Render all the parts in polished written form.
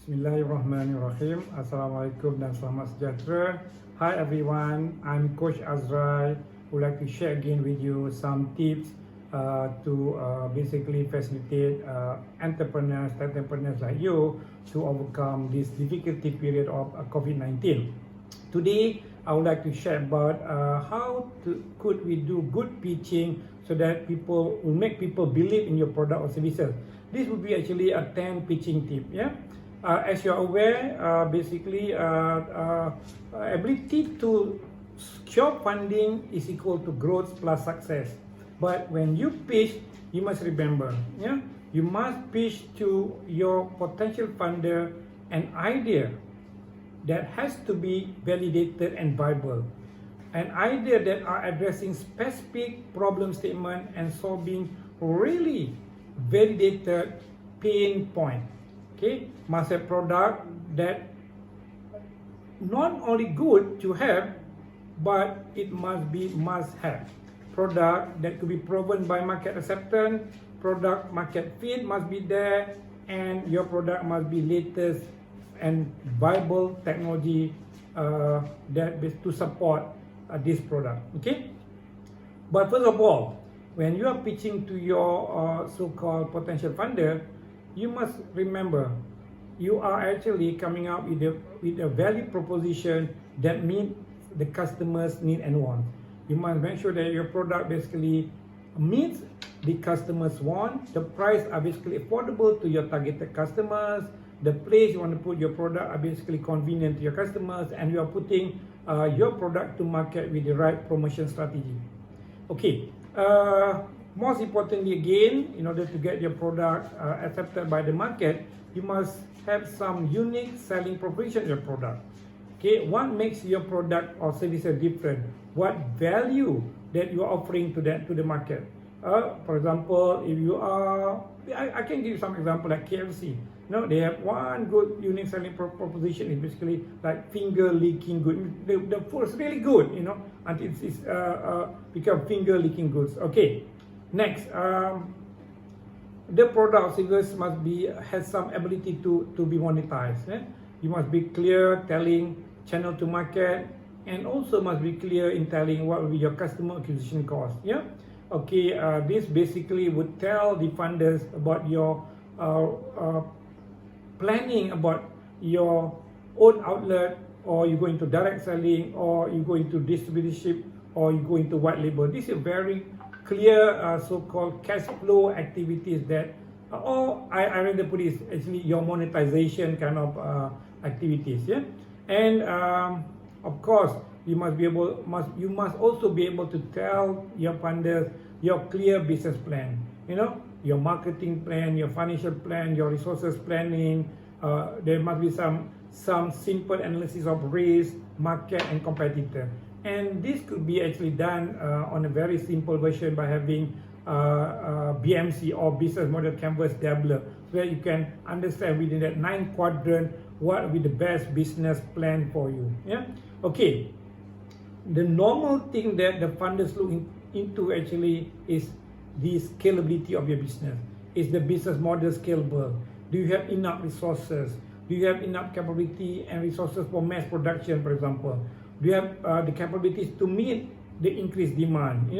Bismillahirrahmanirrahim. Assalamualaikum dan selamat sejahtera. Hi everyone, I'm Coach Azrai. Would like to share again with you some tips to basically facilitate entrepreneurs like you to overcome this difficulty period of COVID-19. Today, I would like to share about could we do good pitching so that people will make people believe in your product or services. This would be actually a 10 pitching tip. Yeah. As you are aware, ability to secure funding is equal to growth plus success. But when you pitch, you must remember, you must pitch to your potential funder an idea that has to be validated and viable. An idea that are addressing specific problem statement and solving really validated pain point. Okay, must have product that not only good to have, but it must be must have. Product that could be proven by market acceptance, product market fit must be there, and your product must be latest and viable technology that to support this product. Okay, but first of all, when you are pitching to your so-called potential funder, you must remember you are actually coming up with a value proposition that meets the customer's need and want. You must make sure that your product basically meets the customer's want. The price are basically affordable to your targeted customers. The place you want to put your product are basically convenient to your customers, and you are putting your product to market with the right promotion strategy. Okay. Most importantly again, in order to get your product accepted by the market, you must have some unique selling proposition of your product. Okay, what makes your product or service different? What value that you are offering to the market? For example, if you are, I can give you some example like KFC. They have one good unique selling proposition is basically like finger licking good. The food is really good, until it's become finger licking goods. Okay. Next, the product service must has some ability to be monetized. You must be clear telling channel to market, and also must be clear in telling what will be your customer acquisition cost. Yeah. Okay. This basically would tell the funders about your planning about your own outlet, or you go into direct selling, or you go into distributorship, or you go into white label. This is very clear so-called cash flow activities that, or I rather put it actually your monetization kind of activities. Yeah, and of course you must also be able to tell your funders your clear business plan. Your marketing plan, your financial plan, your resources planning. There must be some simple analysis of risk, market, and competitor. And this could be actually done on a very simple version by having BMC or business model canvas dabbler, so that you can understand within that 9 quadrant what will be the best business plan for you. Yeah. Okay. The normal thing that the funders look into actually is the scalability of your business. Is the business model scalable? Do you have enough resources? Do you have enough capability and resources for mass production, for example? Do you have the capabilities to meet the increased demand?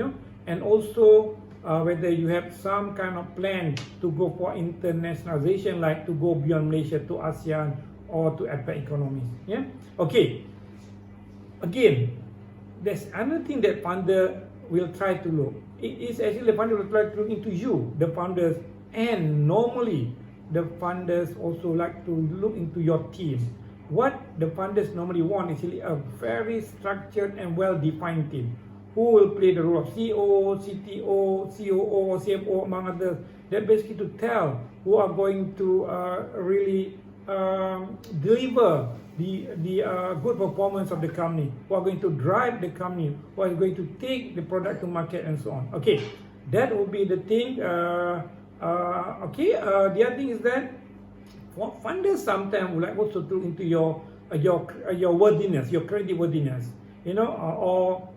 And also whether you have some kind of plan to go for internationalization, like to go beyond Malaysia to ASEAN or to APEC economies. Yeah. Okay. Again, there's another thing that funder will try to look. It is actually the funder will try to look into you, the founders, and normally the funders also like to look into your team. What the funders normally want is really a very structured and well-defined team who will play the role of CEO, CTO, COO, CFO, among others. That basically to tell who are going to really deliver the good performance of the company, who are going to drive the company, who are going to take the product to market, and so on. Okay, that will be the thing. The other thing is that funders sometimes would like also to look into your worthiness, your creditworthiness, or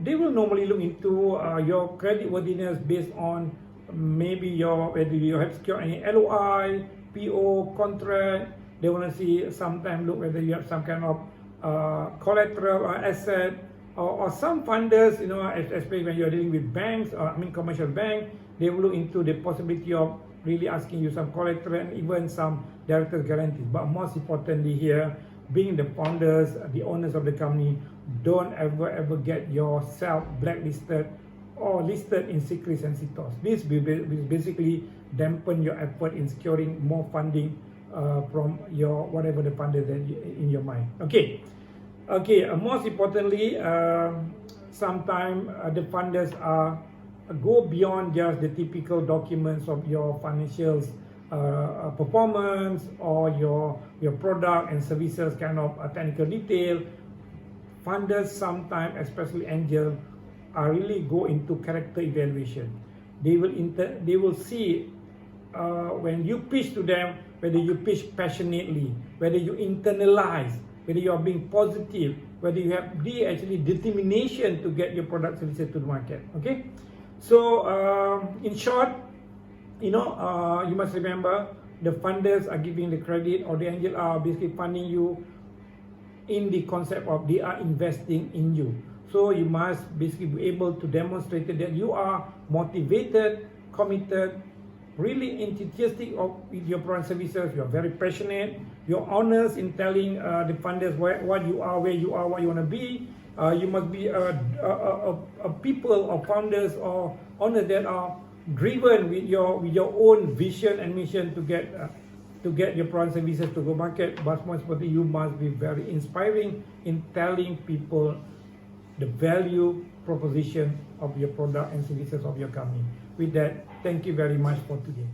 they will normally look into your creditworthiness based on maybe whether you have secured any LOI, PO, contract. They want to see sometimes look whether you have some kind of collateral or asset, or some funders, you know, especially when you're dealing with banks, or commercial bank, they will look into the possibility of really asking you some collateral and even some director's guarantees. But most importantly here, being the founders, the owners of the company, don't ever get yourself blacklisted or listed in secret sensitors. This will basically dampen your effort in securing more funding from your whatever the funder that in your mind. Okay. Most importantly, sometimes the funders go beyond just the typical documents of your financials performance or your product and services kind of technical detail. Funders sometimes, especially angel, really go into character evaluation. They will see when you pitch to them, whether you pitch passionately, whether you internalize, whether you are being positive, whether you have the actually determination to get your product services to the market. Okay, so in short, you know, you must remember the funders are giving the credit, or the angel are basically funding you in the concept of they are investing in you. So you must basically be able to demonstrate that you are motivated, committed, really enthusiastic with your product services. You are very passionate. You're honest in telling the funders what you are, where you are, what you want to be. You must be a people or founders or owners that are driven with your own vision and mission to get your product services to go market. But most importantly, you must be very inspiring in telling people the value proposition of your product and services of your company. With that, thank you very much for today.